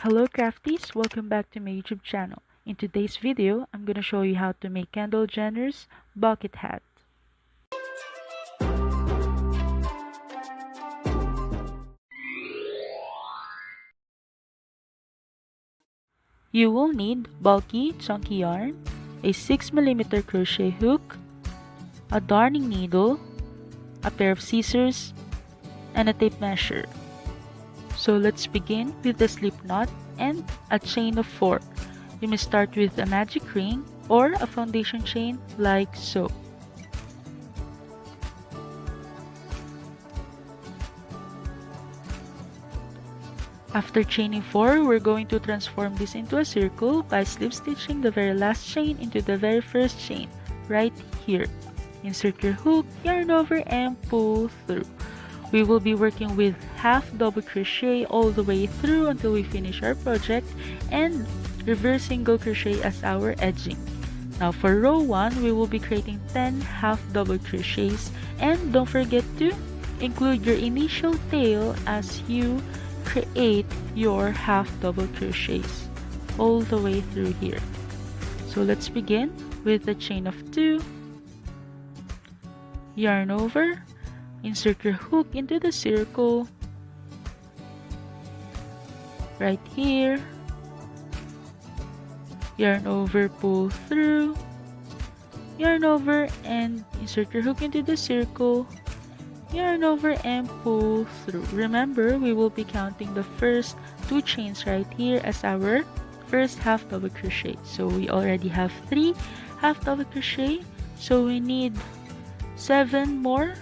Hello crafties, welcome back to my YouTube channel. In today's video, I'm gonna show you how to make Kendall Jenner's bucket hat. You will need bulky, chunky yarn, a 6mm crochet hook, a darning needle, a pair of scissors, and a tape measure. So let's begin with the slip knot and a chain of 4. You may start with a magic ring or a foundation chain like so. After chaining 4, we're going to transform this into a circle by slip stitching the very last chain into the very first chain, right here. Insert your hook, yarn over, and pull through. We will be working with half double crochet all the way through until we finish our project, and reverse single crochet as our edging. Now for row 1, we will be creating 10 half double crochets, and don't forget to include your initial tail as you create your half double crochets all the way through here. So let's begin with the chain of 2, yarn over, insert your hook into the circle right here, yarn over, pull through, yarn over, and insert your hook into the circle, yarn over, and pull through. Remember, we will be counting the first 2 chains right here as our first half double crochet. So we already have 3 half double crochet, so we need 7 more.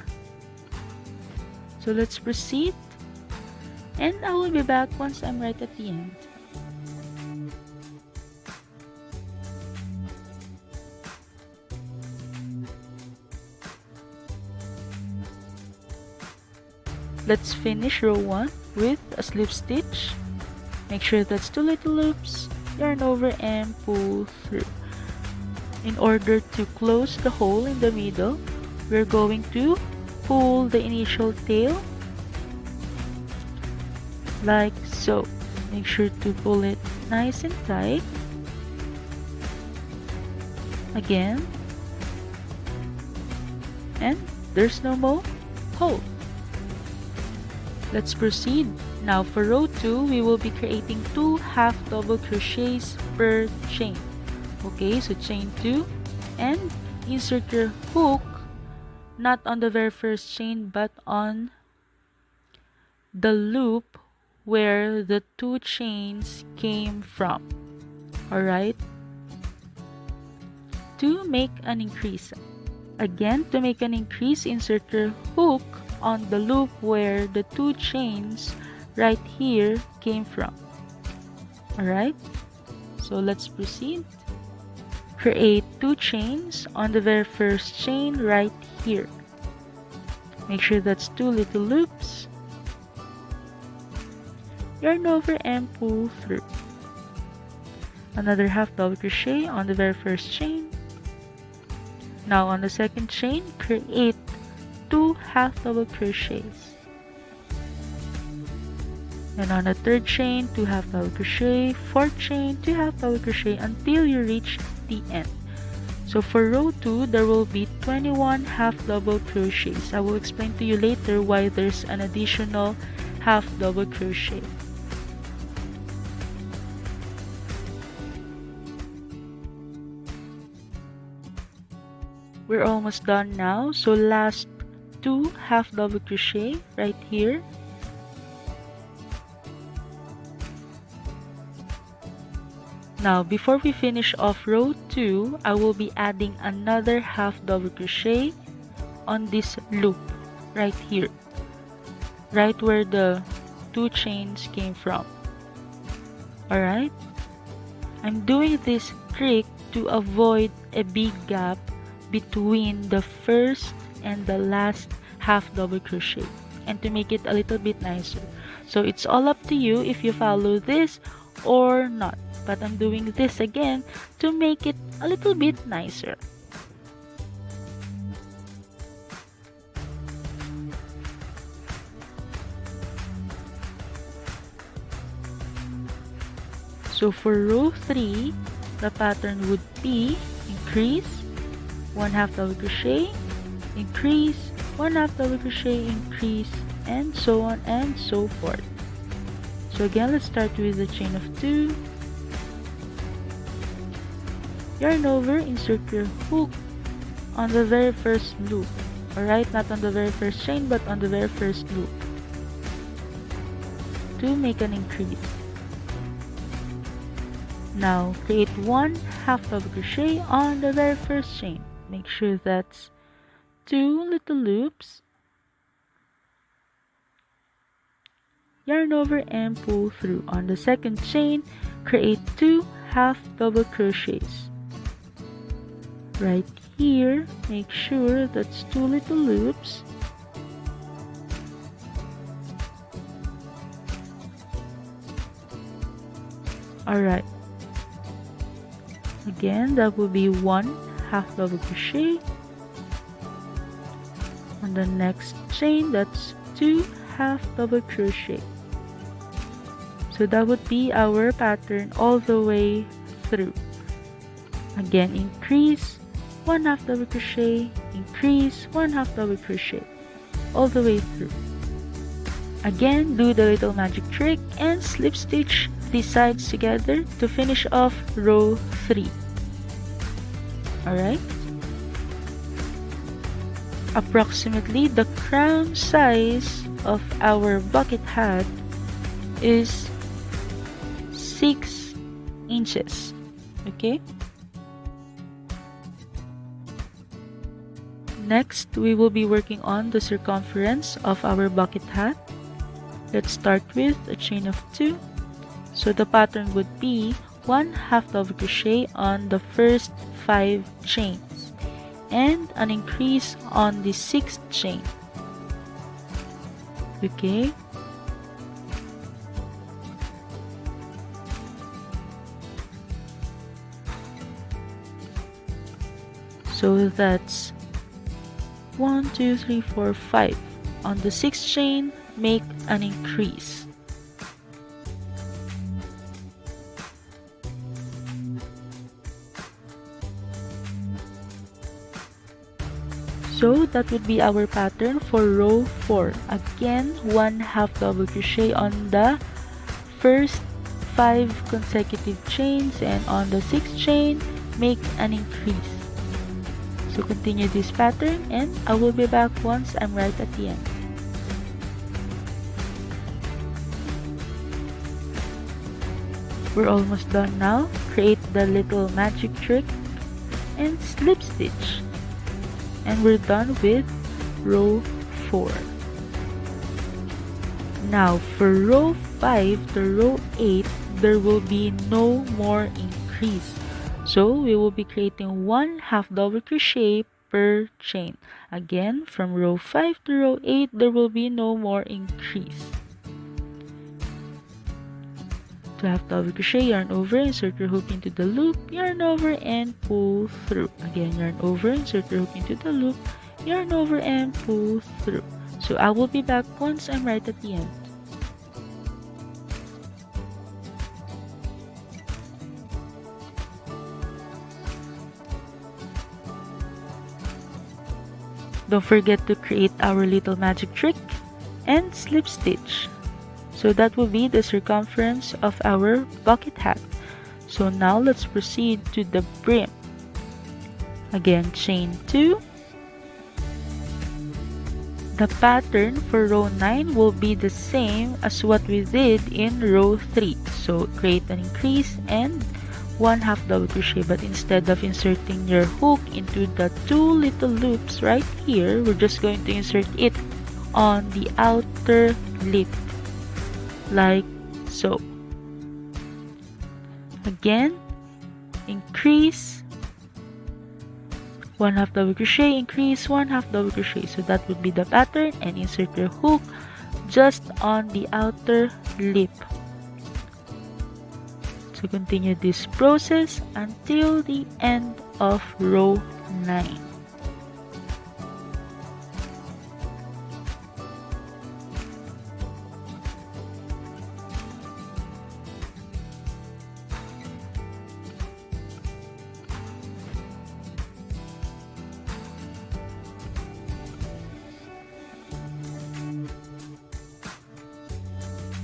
So let's proceed, and I will be back once I'm right at the end. Let's finish row 1 with a slip stitch. Make sure that's 2 little loops, yarn over, and pull through. In order to close the hole in the middle, we're going to pull the initial tail like so. Make sure to pull it nice and tight. Again, and there's no more hole. Let's proceed. Now for row 2, we will be creating 2 half double crochets per chain. Okay, so chain 2 and insert your hook not on the very first chain but on the loop where the 2 chains came from. Alright, to make an increase. Again, to make an increase, insert your hook on the loop where the 2 chains right here came from. Alright, so let's proceed. Create 2 chains on the very first chain right here. Make sure that's 2 little loops, yarn over, and pull through. Another half double crochet on the very first chain. Now on the second chain, create 2 half double crochets, and on the third chain, 2 half double crochet, fourth chain, 2 half double crochet until you reach the end. So for row 2, there will be 21 half double crochets. I will explain to you later why there's an additional half double crochet. We're almost done now, so last 2 half double crochet right here. Now before we finish off row 2, I will be adding another half double crochet on this loop right here, right where the 2 chains came from. Alright, I'm doing this trick to avoid a big gap between the first and the last half double crochet, and to make it a little bit nicer. So it's all up to you if you follow this or not, but I'm doing this again to make it a little bit nicer. So for row 3, the pattern would be increase, 1/2 double crochet, increase, 1/2 double crochet, increase, and so on and so forth. So again, let's start with the chain of 2, yarn over, insert your hook on the very first loop. Alright, not on the very first chain, but on the very first loop to make an increase. Now create 1/2 double crochet on the very first chain. Make sure that's 2 little loops. Yarn over and pull through. On the second chain, create 2 half double crochets. Right here, make sure that's 2 little loops. Alright. Again, that will be 1/2 double crochet. On the next chain, that's 2 half double crochet. So that would be our pattern all the way through. Again, increase, 1/2 double crochet, increase, 1/2 double crochet, all the way through. Again, do the little magic trick and slip stitch these sides together to finish off row 3. Alright? Approximately the crown size of our bucket hat is 6 inches. Okay? Next, we will be working on the circumference of our bucket hat. Let's start with a chain of 2. So the pattern would be 1/2 double crochet on the first 5 chains and an increase on the 6th chain. Okay? So that's 1, 2, 3, 4, 5. On the 6th chain, make an increase. So that would be our pattern for row 4. Again, 1/2 double crochet on the first 5 consecutive chains, and on the 6th chain, make an increase. So continue this pattern and I will be back once I'm right at the end. We're almost done now. Create the little magic trick and slip stitch. And we're done with row 4. Now for row 5 to row 8, there will be no more increase. So we will be creating 1/2 double crochet per chain. Again, from row 5 to row 8, there will be no more increase. 2/2 double crochet, yarn over, insert your hook into the loop, yarn over and pull through. Again, yarn over, insert your hook into the loop, yarn over and pull through. So I will be back once I'm right at the end. Don't forget to create our little magic trick and slip stitch. So that will be the circumference of our bucket hat. So now let's proceed to the brim. Again, chain 2. The pattern for row 9 will be the same as what we did in row 3. So create an increase and 1/2 double crochet, but instead of inserting your hook into the 2 little loops right here, we're just going to insert it on the outer lip, like so. Again, increase, 1/2 double crochet, increase, 1/2 double crochet. So that would be the pattern, and insert your hook just on the outer lip. So continue this process until the end of row 9.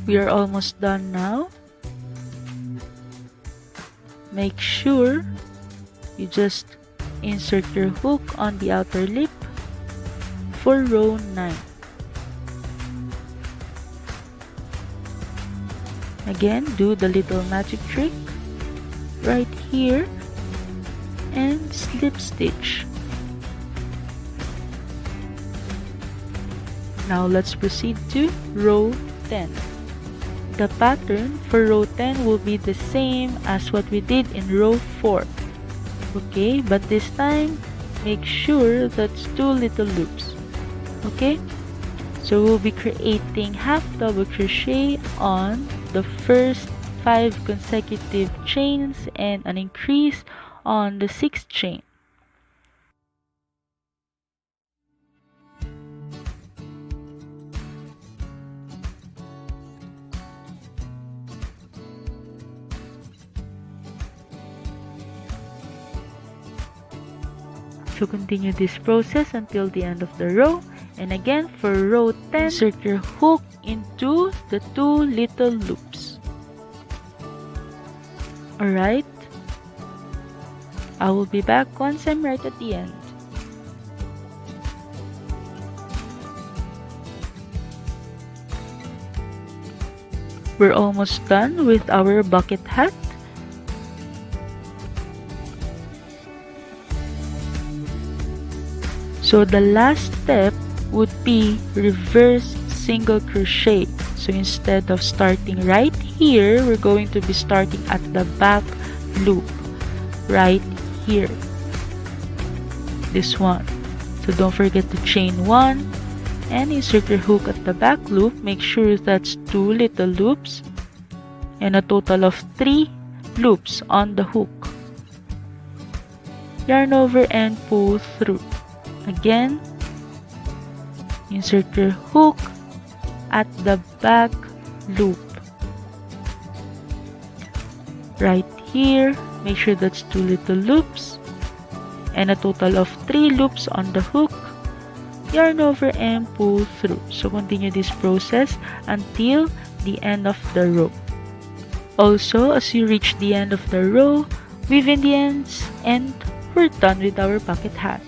We are almost done now. Make sure you just insert your hook on the outer lip for row 9. Again, do the little magic trick right here and slip stitch. Now let's proceed to row 10. The pattern for row 10 will be the same as what we did in row 4. Okay, but this time make sure that's 2 little loops. Okay, so we'll be creating half double crochet on the first 5 consecutive chains and an increase on the 6th chain. So continue this process until the end of the row. And again, for row 10, insert your hook into the 2 little loops. Alright? I will be back once I'm right at the end. We're almost done with our bucket hat. So the last step would be reverse single crochet. So instead of starting right here, we're going to be starting at the back loop right here. This one. So don't forget to chain 1 and insert your hook at the back loop. Make sure that's 2 little loops and a total of 3 loops on the hook. Yarn over and pull through. Again, insert your hook at the back loop right here. Make sure that's 2 little loops and a total of 3 loops on the hook. Yarn over and pull through. So continue this process until the end of the row. Also, as you reach the end of the row, weave in the ends and we're done with our bucket hat.